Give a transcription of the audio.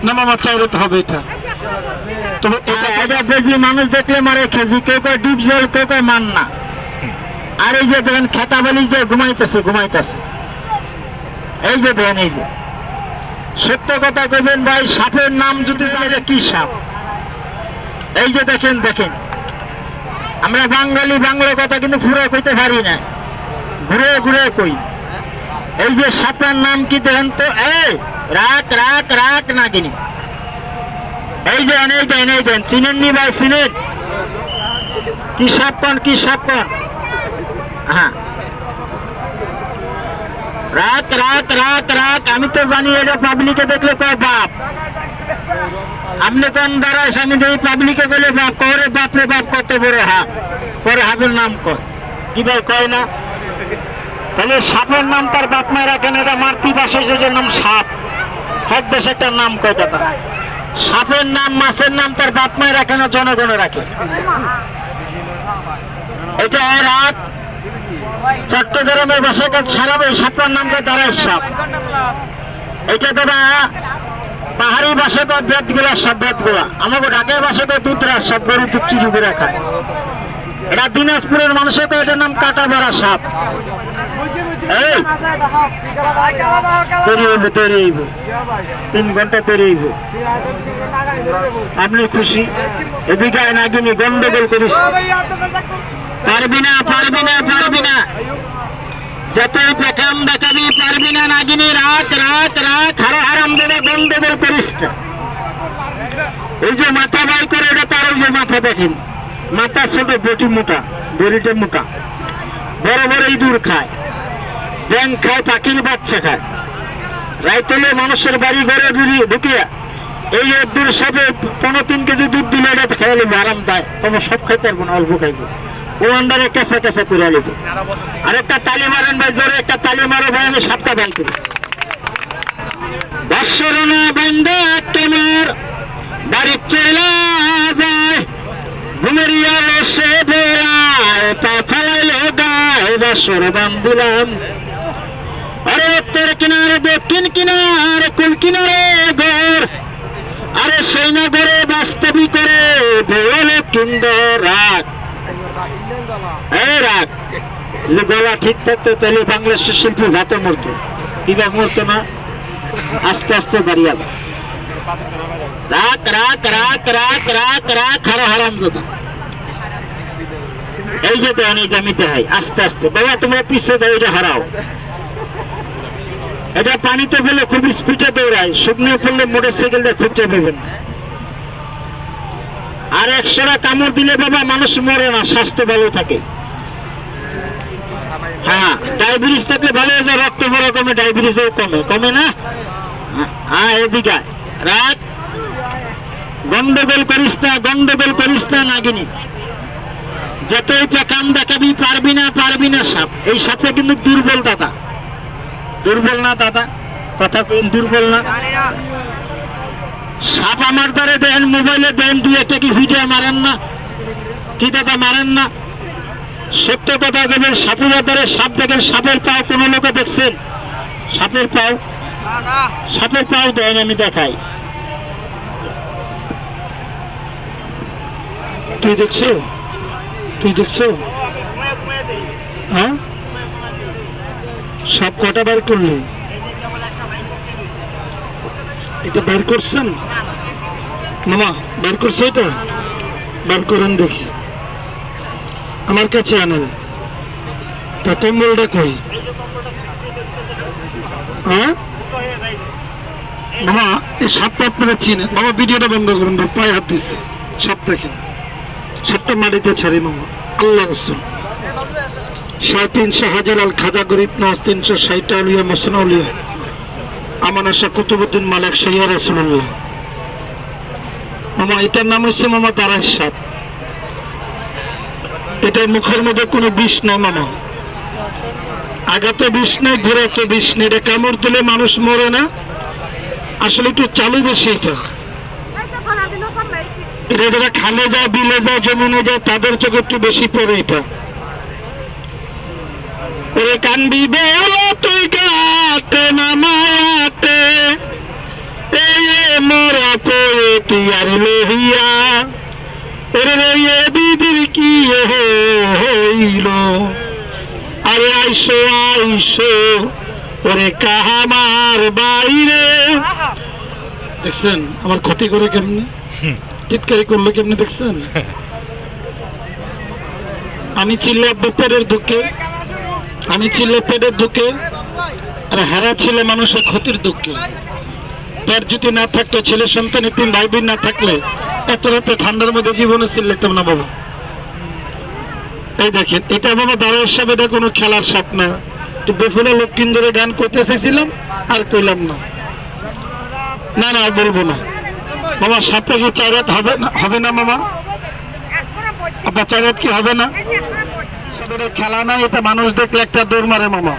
না মামা চাইলে তো হবে এটা। তবে এটা বেশি মানুষ দেখলে মারে খেজি, কেউ কেউ ডিপ জল, কেউ কেউ মান না। আর এই যে দেখেন খেতা বালিশ দিয়ে ঘুমাইতেছে ঘুমাইতেছে, এই যে দেখেন এই যে। সত্য কথা কইবেন ভাই, সাপের নাম যদি জানে কি সাপ, এই যে দেখেন দেখেন। আমরা বাঙালি বাংলা কথা কিন্তু পুরো কইতে পারি না, ঘুরে ঘুরে কই। এই যে সাপের নাম কি দেখেন তো, এই রাখ রাখ রাখ নাগিনী। এই যে এই দেন এই দেন, চিনেন নি ভাই চিনেন? কি সাপ পান, কি সাপ পান? হ্যাঁ রাখ রাখ রাখ রাখ। আমি তো জানি এটা পাবলিকে দেখলে কয় বাপ। আপনি কোন দাঁড়ায় আমি দেখি পাবলিকে বলে বাপ, করে বাপ রে বাপ কত বড় হাপ, পরে হাবের নাম কয় কি ভাই কয় না? তাহলে সাপের নাম তার বাপ মায়ের রাখেন, এটা মাতৃভাষার নাম সাপ। এক দেশে একটা নাম কয় দাদা, সাপের নাম মাছের নাম তার বাপ মায়ের রাখে না, জনগণে রাখে। এটা রাত চট্টগ্রামের ভাষায় কাজ ছাড়াবে, সাপের নামটা দাঁড়ায় সাপ। এটা দাদা পাহাড়ি ভাষায় কয় বেদগুলা সাপ, বেদগুলা। আমাকে ঢাকায় ভাষায় কয় দুধরাজ সাপ, গরু দুধ চুরি করে খায়। এটা দিনাজপুরের মানুষের কয় এটার নাম কাটা বেড়া সাপ। এই তৈরি হইব তৈরি হইব, 3 ঘন্টা তৈরি হইব। আপনি খুশি? এদিকে নাগিনী গন্ডগোল করিস, পারবি না পারবি না পারবি না, যতই পেখাম দেখাবি পারবি না নাগিনী। রাখ রাখ রাখ, হারা হারাম দেবে, গন্ডগোল করিস না। এই যে মাথা বাই করে ওটা তার, ওই যে মাথা দেখেন, মাথা ছোট, বটি মোটা, বড়িটা মোটা। বড় বড় ইঁদুর খায়, ব্যাং খায়, পাখির বাচ্চা খায়। রাইতলে মানুষের বাড়ি ঘরে ঢুকিয়া এই ইঁদুর সাথে 15-3 কেজি দুধ দিলে এটা খেয়ে নেবে, আরাম দেয়। তবে সব খাইতে পারবো না, অল্প খাইবো। ও আন্ডারে কেঁচা কেঁচা করে নেবে। আর একটা তালি মারেন ভাই, জোরে একটা তালি মারো ভাই, আমি সাপটা বাই করি। বৎসরণা বান্ধা তোমার বাড়ি চলে যায়, ঘুমেরিয়া বসে বেড়ায়, পা ফেলাইলো গায়ে, বৎসর বান্ধিলাম। আরে উত্তর কিনারে দক্ষিণ কিনারে কুল কিনারে ঘর, আরে সেই না ঘরে বাস্তবী করে বলে কিন্দর। রাখ এই রাখ, যে গলা ঠিক থাকতো তাহলে বাংলাদেশের শিল্পী ভাতে মরতো, কিবা মরতো না, আস্তে আস্তে দাঁড়িয়ে। রাখ রাখ রাখ রাখ রাখ রাখ, হারা হারাম দাদা। এই যে দেন, এই যে আমি দেখাই আস্তে আস্তে। বাবা তোমরা পিছিয়ে দাও, এটা হারাও। এটা পানিতে ফেলে খুব স্পিডে দৌড়ায়, শুকনো ফেললে মোটর সাইকেল দিয়ে খুঁজে পাবেন। আর 100টা কামড় দিলে বাবা মানুষ মরে না, স্বাস্থ্য ভালো থাকে। হ্যাঁ ডায়াবেটিস থাকলে ভালো হয়ে যায়, রক্ত বড় কমে, ডায়াবেটিসও কমে, কমে না? হ্যাঁ এদিকে রাখ, গন্ডগোল করিস না, গন্ডগোল করিস না নাগিনী। যতই পেকাম দেখাবি পারবি না পারবি না সাপ। এই সাপে কিন্তু দুর্বল দাদা, দুর্বল না দাদা, কথা দুর্বল না। সাপ আমার দ্বারে দেন, মোবাইলে দেন, 2-1টা কি ভিডিও মারেন না? কি দাদা মারেন না? সত্য কথা দেবেন, সাপের দ্বারে সাপ দেখেন, সাপের পাও কোনো লোকে দেখছেন? সাপের পাও, সাপের পাও দেন, আমি দেখাই। তুই দেখছো? তুই দেখছো? হ্যাঁ সব কটা বার করলে? এটা বের করছেন মামা? বের করছে এটা? বের করেন দেখি, আমার কাছে আনেন। তা কম্বলটা কই? হ্যাঁ মামা এই সাপটা আপনারা চিনে? বাবা ভিডিওটা বন্ধ করুন, পায়ে হাত দিচ্ছে। সাপ দেখেন, সাপটা মাটিতে ছাড়ি মামা। আল্লাহ রসুল 350 হাজার খাজা গরিব নজ 360 আউলিয়া মোসনা আউলিয়া আমানা শাহ কুতুবুদ্দিন মালিক শাহ রাসূলুল্লাহ। মামা এটার নাম হচ্ছে মামা দারাই সাপ। এটার মুখের মধ্যে কোনো বিষ নেই মামা, আগাতে বিষ নেই, ঘোরাতে বিষ নেই। এটা কামড় দিলে মানুষ মরে না, আসলে একটু চালু বেশি। এটা যারা খালে যায়, বিলে যায়, জমিনে যায়, তাদের চোখে একটু বেশি পড়ে এটা। ওরে কান্দি বেলা তুই গাতে না মায়াতে, এই মরা পোয়েটি আর লোহিয়া ওরে বিদির কি হইল আরে আইসো আইসো ওরে কাহামার বাইরে দেখছেন আমার ক্ষতি করে কেমনি টিটকারি করলো কেমনি দেখছেন আমি চিল্লা পেটের দুঃখে আমি চিল্লা পেটের দুঃখে আর হারা ছেলে মানুষের ক্ষতির দুঃখে পেট যদি না থাকতো ছেলে সন্তানের 3 ভাই বোন না থাকলে এত রাতে ঠান্ডার মধ্যে জীবনে চিল্লাইতাম না বাবা এই দেখেন এটা বাবা দাঁড়ার সাপ এটা কোনো খেলার সাপ না তো বেফুলা লক্ষ্মীন্দরে গান করতে চাইছিলাম আর কইলাম না না না বলবো না মামা সাপে কি 4 রাত হবে না মামা আপনার 4 রাত কি হবে না খেলা না এটা মানুষ দেখলে একটা দৌড় মারে মামা